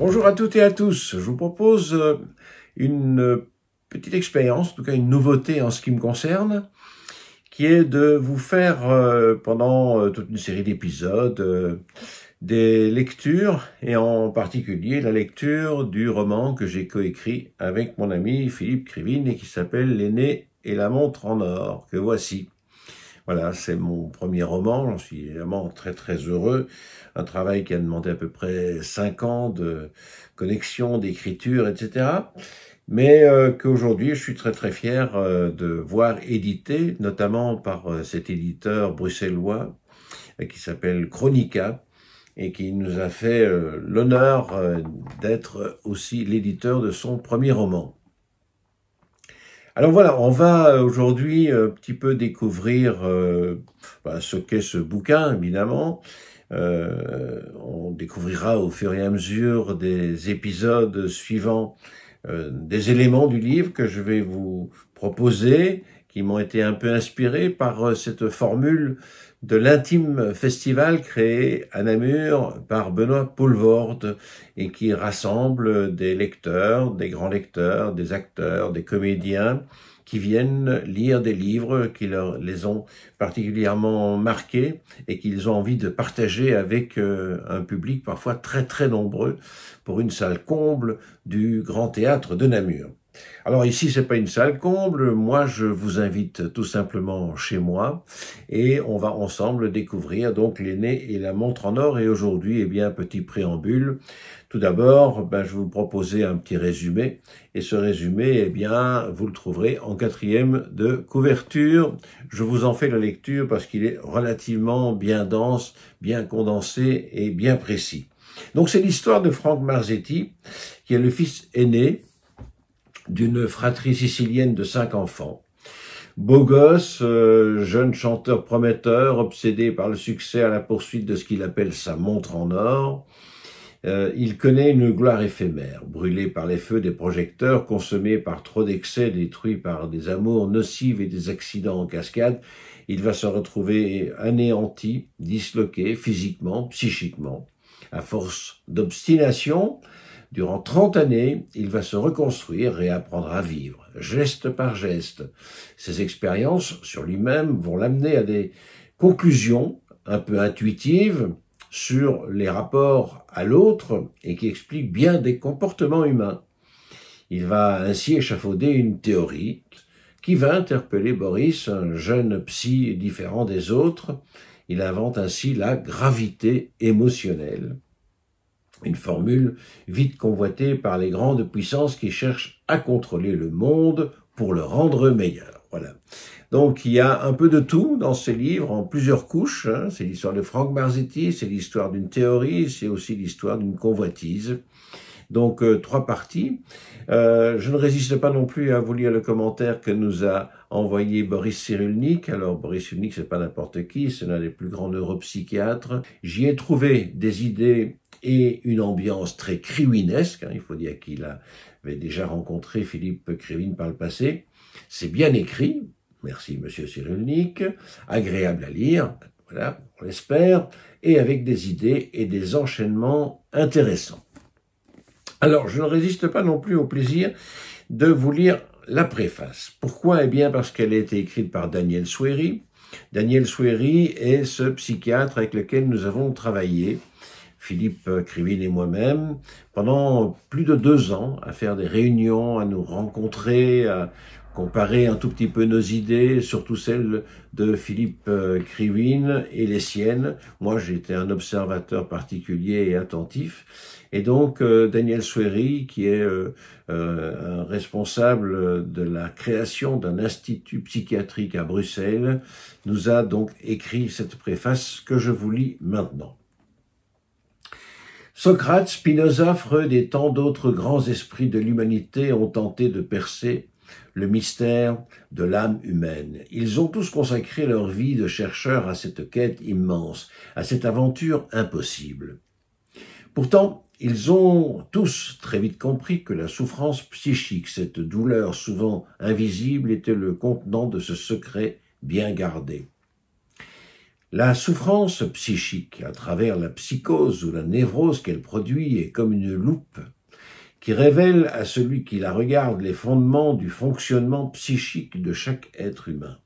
Bonjour à toutes et à tous. Je vous propose une petite expérience, en tout cas une nouveauté en ce qui me concerne, qui est de vous faire pendant toute une série d'épisodes des lectures, et en particulier la lecture du roman que j'ai coécrit avec mon ami Philippe Krivine et qui s'appelle L'aîné et la montre en or, que voici. Voilà, c'est mon premier roman, j'en suis évidemment très très heureux. Un travail qui a demandé à peu près 5 ans de connexion, d'écriture, etc. Mais qu'aujourd'hui, je suis très très fier de voir édité, notamment par cet éditeur bruxellois qui s'appelle Chronica, et qui nous a fait l'honneur d'être aussi l'éditeur de son premier roman. Alors voilà, on va aujourd'hui un petit peu découvrir ce qu'est ce bouquin, évidemment. On découvrira au fur et à mesure des épisodes suivants des éléments du livre que je vais vous proposer, qui m'ont été un peu inspirés par cette formule de l'intime festival créé à Namur par Benoît Poelvoorde et qui rassemble des lecteurs, des grands lecteurs, des acteurs, des comédiens qui viennent lire des livres qui les ont particulièrement marqués et qu'ils ont envie de partager avec un public parfois très très nombreux pour une salle comble du Grand Théâtre de Namur. Alors ici, c'est pas une salle comble, moi je vous invite tout simplement chez moi et on va ensemble découvrir donc L'aîné et la montre en or. Et aujourd'hui, eh bien, petit préambule. Tout d'abord, je vais vous proposer un petit résumé et ce résumé, eh bien, vous le trouverez en 4e de couverture. Je vous en fais la lecture parce qu'il est relativement bien dense, bien condensé et bien précis. Donc c'est l'histoire de Franck Marzetti, qui est le fils aîné d'une fratrie sicilienne de 5 enfants. Beau gosse, jeune chanteur prometteur, obsédé par le succès à la poursuite de ce qu'il appelle sa montre en or, il connaît une gloire éphémère, brûlé par les feux des projecteurs, consommé par trop d'excès, détruit par des amours nocives et des accidents en cascade. Il va se retrouver anéanti, disloqué physiquement, psychiquement. À force d'obstination, durant 30 années, il va se reconstruire, réapprendre à vivre, geste par geste. Ses expériences sur lui-même vont l'amener à des conclusions un peu intuitives sur les rapports à l'autre et qui expliquent bien des comportements humains. Il va ainsi échafauder une théorie qui va interpeller Boris, un jeune psy différent des autres. Il invente ainsi la gravité émotionnelle. Une formule vite convoitée par les grandes puissances qui cherchent à contrôler le monde pour le rendre meilleur. Voilà. Donc il y a un peu de tout dans ce livre, en plusieurs couches. C'est l'histoire de Franck Marzetti, c'est l'histoire d'une théorie, c'est aussi l'histoire d'une convoitise. Donc 3 parties. Je ne résiste pas non plus à vous lire le commentaire que nous a envoyé Boris Cyrulnik. Alors Boris Cyrulnik, c'est pas n'importe qui, c'est l'un des plus grands neuropsychiatres. J'y ai trouvé des idées et une ambiance très krivinesque. Il faut dire qu'il avait déjà rencontré Philippe Krivine par le passé. C'est bien écrit, merci monsieur Cyrulnik, agréable à lire, voilà, on l'espère, et avec des idées et des enchaînements intéressants. Alors, je ne résiste pas non plus au plaisir de vous lire la préface. Pourquoi? Eh bien, parce qu'elle a été écrite par Daniel Swery. Daniel Swery est ce psychiatre avec lequel nous avons travaillé, Philippe Krivine et moi-même, pendant plus de 2 ans, à faire des réunions, à nous rencontrer, à comparer un tout petit peu nos idées, surtout celles de Philippe Krivine et les siennes. Moi, j'étais un observateur particulier et attentif. Et donc, Daniel Swery, qui est un responsable de la création d'un institut psychiatrique à Bruxelles, nous a donc écrit cette préface que je vous lis maintenant. Socrate, Spinoza, Freud et tant d'autres grands esprits de l'humanité ont tenté de percer le mystère de l'âme humaine. Ils ont tous consacré leur vie de chercheurs à cette quête immense, à cette aventure impossible. Pourtant, ils ont tous très vite compris que la souffrance psychique, cette douleur souvent invisible, était le contenant de ce secret bien gardé. La souffrance psychique, à travers la psychose ou la névrose qu'elle produit, est comme une loupe qui révèle à celui qui la regarde les fondements du fonctionnement psychique de chaque être humain.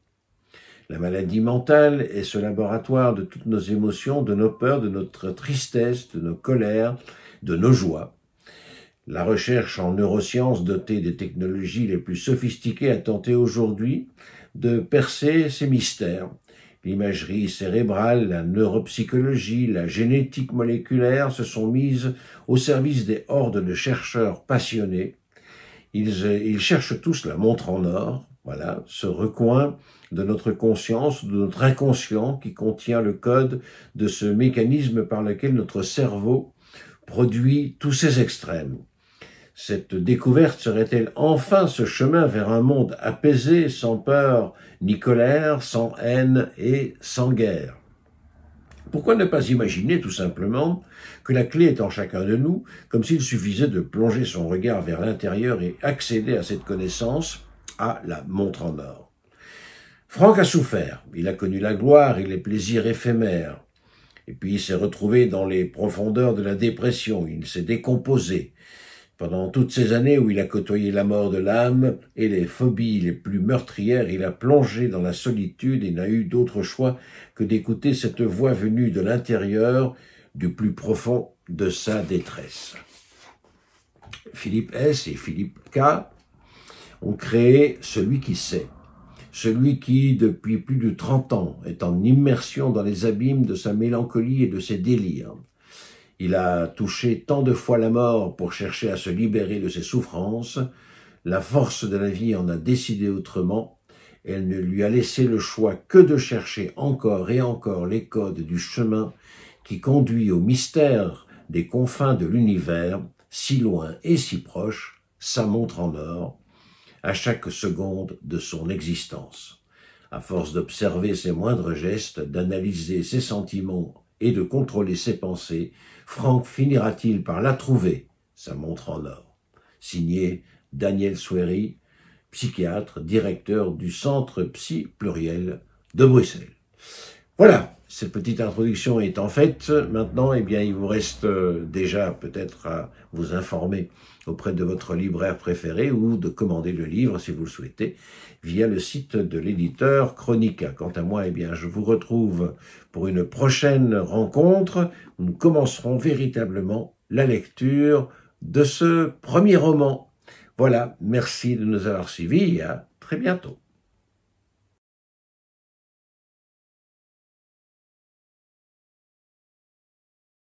La maladie mentale est ce laboratoire de toutes nos émotions, de nos peurs, de notre tristesse, de nos colères, de nos joies. La recherche en neurosciences dotée des technologies les plus sophistiquées a tenté aujourd'hui de percer ces mystères. L'imagerie cérébrale, la neuropsychologie, la génétique moléculaire se sont mises au service des hordes de chercheurs passionnés. Ils cherchent tous la montre en or, voilà, ce recoin de notre conscience, de notre inconscient qui contient le code de ce mécanisme par lequel notre cerveau produit tous ces extrêmes. Cette découverte serait-elle enfin ce chemin vers un monde apaisé, sans peur ni colère, sans haine et sans guerre? Pourquoi ne pas imaginer tout simplement que la clé est en chacun de nous, comme s'il suffisait de plonger son regard vers l'intérieur et accéder à cette connaissance, à la montre en or. Franck a souffert, il a connu la gloire et les plaisirs éphémères, et puis il s'est retrouvé dans les profondeurs de la dépression, il s'est décomposé. Pendant toutes ces années où il a côtoyé la mort de l'âme et les phobies les plus meurtrières, il a plongé dans la solitude et n'a eu d'autre choix que d'écouter cette voix venue de l'intérieur, du plus profond de sa détresse. Philippe S. et Philippe K. ont créé Celui qui sait. Celui qui, depuis plus de 30 ans, est en immersion dans les abîmes de sa mélancolie et de ses délires. Il a touché tant de fois la mort pour chercher à se libérer de ses souffrances. La force de la vie en a décidé autrement. Elle ne lui a laissé le choix que de chercher encore et encore les codes du chemin qui conduit au mystère des confins de l'univers, si loin et si proche, sa montre en or, à chaque seconde de son existence. À force d'observer ses moindres gestes, d'analyser ses sentiments et de contrôler ses pensées, Franck finira-t-il par la trouver, sa montre en or. Signé Daniel Souery, psychiatre, directeur du Centre Psy Pluriel de Bruxelles. Voilà, cette petite introduction étant faite, maintenant, eh bien, il vous reste déjà peut-être à vous informer auprès de votre libraire préféré ou de commander le livre, si vous le souhaitez, via le site de l'éditeur Chronica. Quant à moi, eh bien, je vous retrouve pour une prochaine rencontre où nous commencerons véritablement la lecture de ce premier roman. Voilà, merci de nous avoir suivis et à très bientôt.